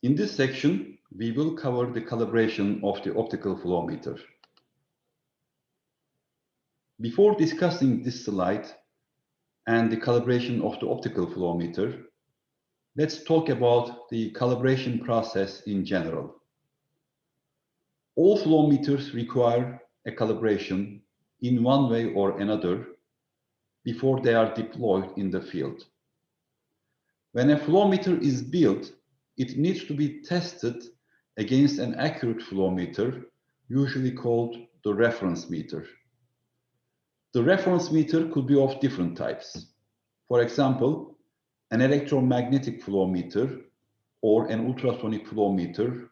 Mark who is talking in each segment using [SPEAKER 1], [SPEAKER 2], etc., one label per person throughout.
[SPEAKER 1] In this section, we will cover the calibration of the optical flow meter. Before discussing this slide and the calibration of the optical flow meter, let's talk about the calibration process in general. All flow meters require a calibration in one way or another before they are deployed in the field. When a flow meter is built, it needs to be tested against an accurate flow meter, usually called the reference meter. The reference meter could be of different types. For example, an electromagnetic flow meter or an ultrasonic flow meter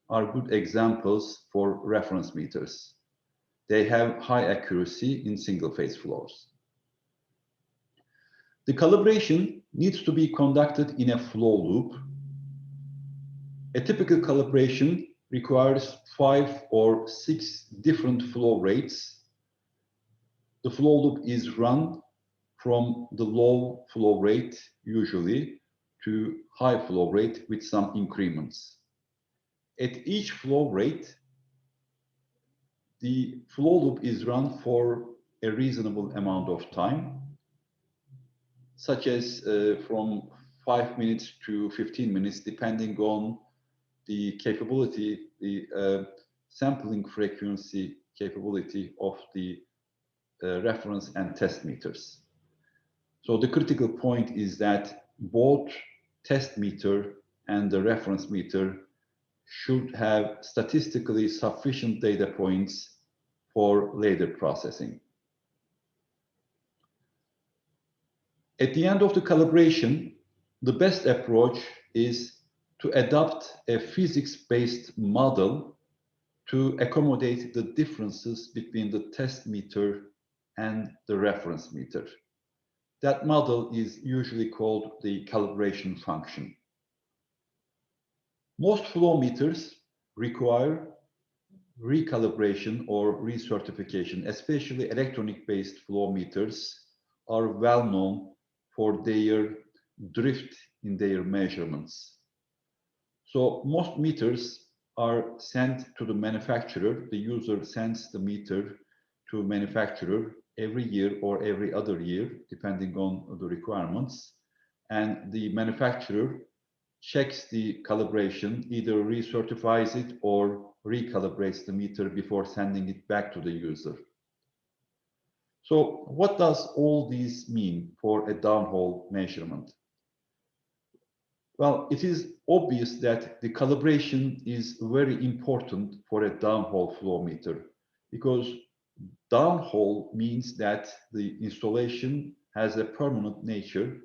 [SPEAKER 1] are good examples for reference meters. They have high accuracy in single-phase flows. The calibration needs to be conducted in a flow loop. A typical calibration requires 5 or 6 different flow rates. The flow loop is run from the low flow rate, usually, to high flow rate with some increments. At each flow rate, the flow loop is run for a reasonable amount of time, such as from 5 minutes to 15 minutes, depending on the capability, the sampling frequency capability of the reference and test meters. So the critical point is that both test meter and the reference meter should have statistically sufficient data points for later processing. At the end of the calibration, the best approach is to adopt a physics-based model to accommodate the differences between the test meter and the reference meter. That model is usually called the calibration function. Most flow meters require recalibration or recertification, especially electronic-based flow meters are well known for their drift in their measurements. So most meters are sent to the manufacturer. The user sends the meter to manufacturer every year or every other year, depending on the requirements. And the manufacturer checks the calibration, either recertifies it or recalibrates the meter before sending it back to the user. So what does all this mean for a downhole measurement? Well, it is obvious that the calibration is very important for a downhole flow meter, because downhole means that the installation has a permanent nature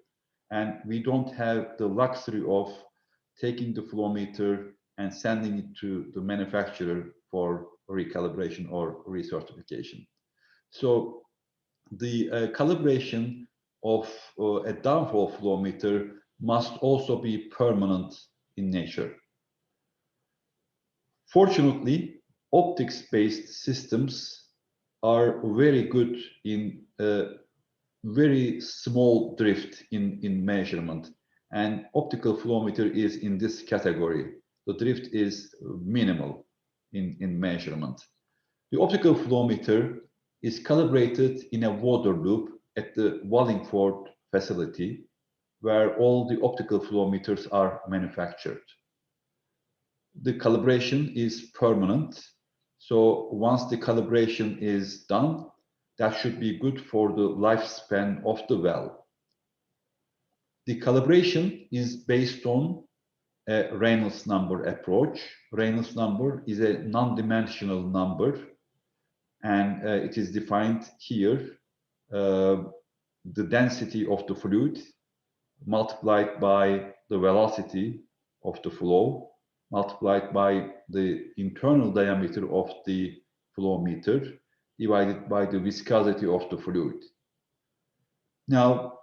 [SPEAKER 1] and we don't have the luxury of taking the flow meter and sending it to the manufacturer for recalibration or recertification. So the calibration of a downhole flow meter must also be permanent in nature. Fortunately, optics-based systems are very good in very small drift in measurement, and optical flow meter is in this category. The drift is minimal in measurement. The optical flow meter is calibrated in a water loop at the Wallingford facility, where all the optical flow meters are manufactured. The calibration is permanent, so once the calibration is done, that should be good for the lifespan of the well. The calibration is based on a Reynolds number approach. Reynolds number is a non-dimensional number, and it is defined here, the density of the fluid multiplied by the velocity of the flow, multiplied by the internal diameter of the flow meter, divided by the viscosity of the fluid. Now,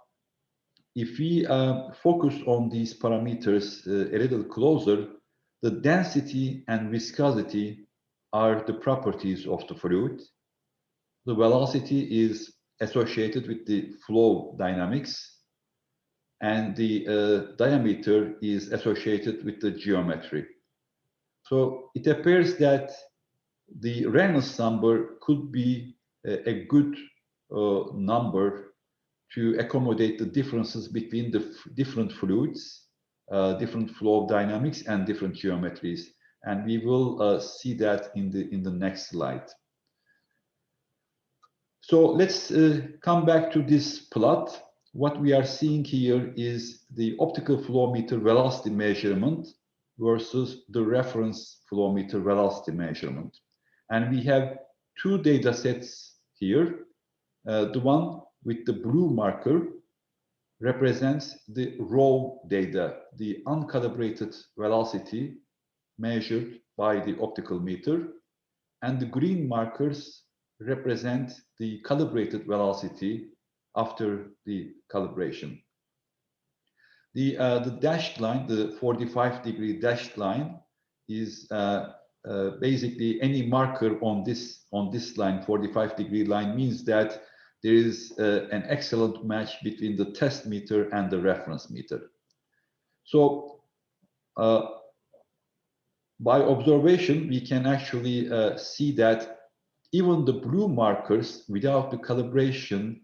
[SPEAKER 1] if we focus on these parameters a little closer, the density and viscosity are the properties of the fluid. The velocity is associated with the flow dynamics. and the diameter is associated with the geometry. So it appears that the Reynolds number could be a good number to accommodate the differences between the different fluids, different flow dynamics, and different geometries. And we will see that in the next slide. So let's come back to this plot. What we are seeing here is the optical flow meter velocity measurement versus the reference flow meter velocity measurement. And we have two data sets here. The one with the blue marker represents the raw data, the uncalibrated velocity measured by the optical meter, and the green markers represent the calibrated velocity after the calibration. The dashed line, the 45-degree dashed line, is basically any marker on this line, 45-degree line, means that there is an excellent match between the test meter and the reference meter. So by observation, we can actually see that even the blue markers, without the calibration,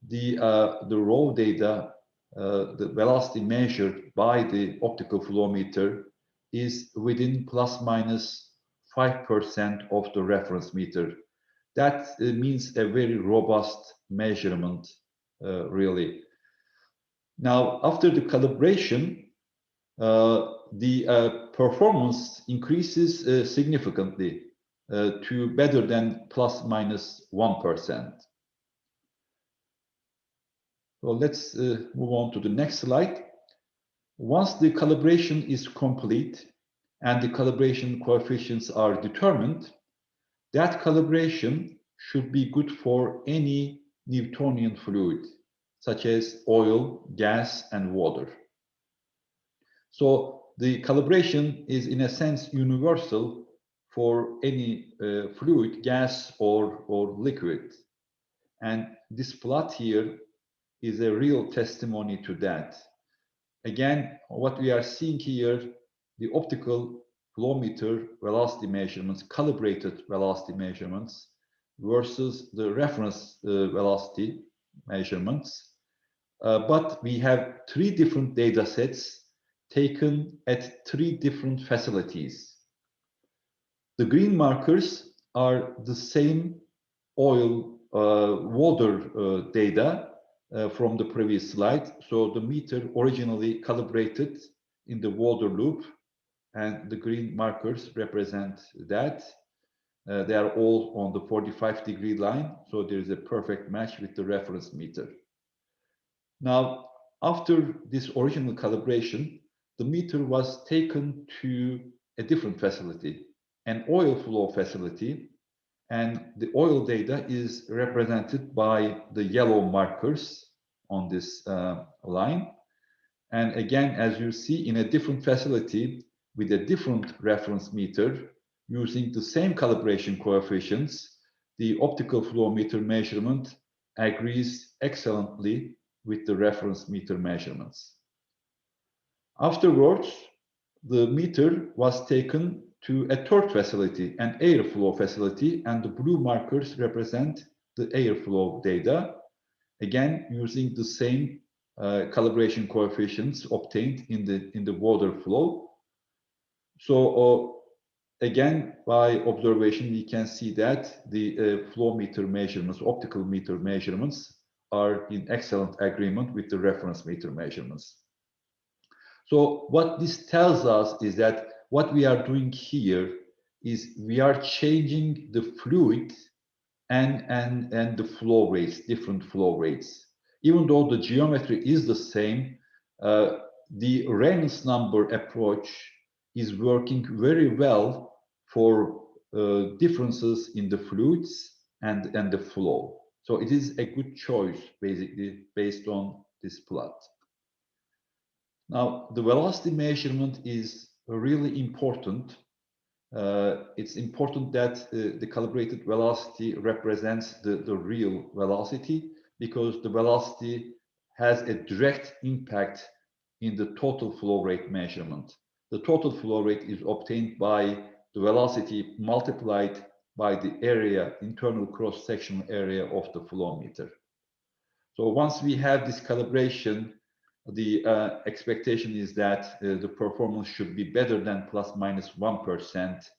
[SPEAKER 1] the raw data, the velocity measured by the optical flow meter is within plus minus 5% of the reference meter. That means a very robust measurement, really. Now, after the calibration, the performance increases significantly to better than plus minus 1%. So let's move on to the next slide. Once the calibration is complete and the calibration coefficients are determined, that calibration should be good for any Newtonian fluid, such as oil, gas, and water. So the calibration is, in a sense, universal for any fluid, gas, or liquid. And this plot here is a real testimony to that. Again, what we are seeing here, the optical flow meter velocity measurements, calibrated velocity measurements versus the reference velocity measurements. But we have three different data sets taken at three different facilities. The green markers are the same oil water data from the previous slide. So the meter originally calibrated in the water loop, and the green markers represent that. They are all on the 45-degree line, so there is a perfect match with the reference meter. Now, after this original calibration, the meter was taken to a different facility, an oil flow facility, and the oil data is represented by the yellow markers on this line. And again, as you see, in a different facility with a different reference meter, using the same calibration coefficients, the optical flow meter measurement agrees excellently with the reference meter measurements. Afterwards, the meter was taken to a third facility, an airflow facility, and the blue markers represent the airflow data, again using the same calibration coefficients obtained in the water flow. So again, by observation, we can see that the flow meter measurements, optical meter measurements, are in excellent agreement with the reference meter measurements. So what this tells us is that what we are doing here is we are changing the fluid and the flow rates, different flow rates. Even though the geometry is the same, the Reynolds number approach is working very well for differences in the fluids and the flow. So it is a good choice, basically, based on this plot. Now, the velocity measurement is really important. It's important that the calibrated velocity represents the real velocity, because the velocity has a direct impact in the total flow rate measurement. The total flow rate is obtained by the velocity multiplied by the area, internal cross-sectional area of the flow meter. So once we have this calibration, the expectation is that the performance should be better than plus minus 1%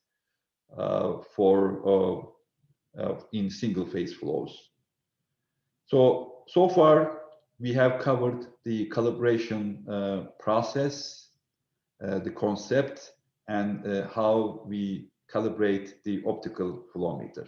[SPEAKER 1] in single phase flows. So far, we have covered the calibration process, the concept, and how we calibrate the optical flow meter.